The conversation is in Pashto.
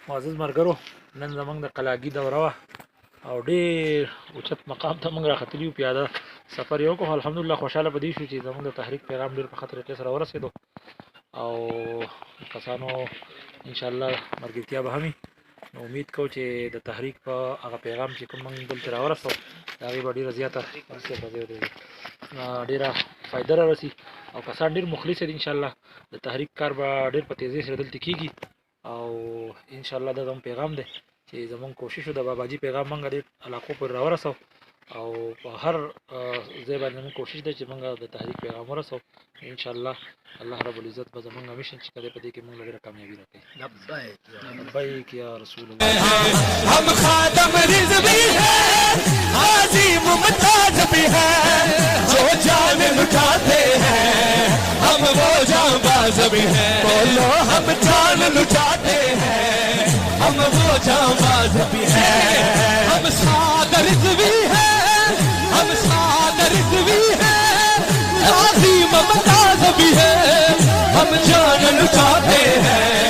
معزز ملګرو، نن زمونږ د قلاګي دوره وه او ډېر اوچت مقام ته موږ راختلي یو. پیاده سفر یې وکړو. الحمدلله خوشحاله په دې شو چې زمونږ د تحریک پیغام ډېر په ښه طریقې سره ورسېدو او کسانو انشاءالله ملګرتیا به هم وي. نو امید کوو چې د تحریک په هغه پیغام چې کوم موږ دلته راورسوو د هغې به ډېره زیاته ډېره فایده را رسي او کسان ډېر مخلص دي. انشاءالله د تحریک کار به ډېر په تیزۍ سره دلته کېږي او انشاءالله دا زموږ پیغام دی چې زموږ کوشش د باباجي پیغام موږ ډېر علاقو پورې راورسوو او په هر ځای باندې زموږ کوشش دی چې موږ د تحریک پیغام ورسوو. انشاءالله الله رب العزت به زموږ همیشه چې کده په دې کې موږ ډېره کامیابي راکړي. لبیک یا رسول الله. हम खादम रिज़वी है, हाजी मुमताज भी है, जो जान लुटाते हैं हम वो जांबाज भी हैं. बोलो हम जान लुटाते हैं हम वो जांबाज भी हैं. हम साद रिज़वी है, हम साद रिज़वी है, हाजी मुमताज भी है, हम जान लुटाते हैं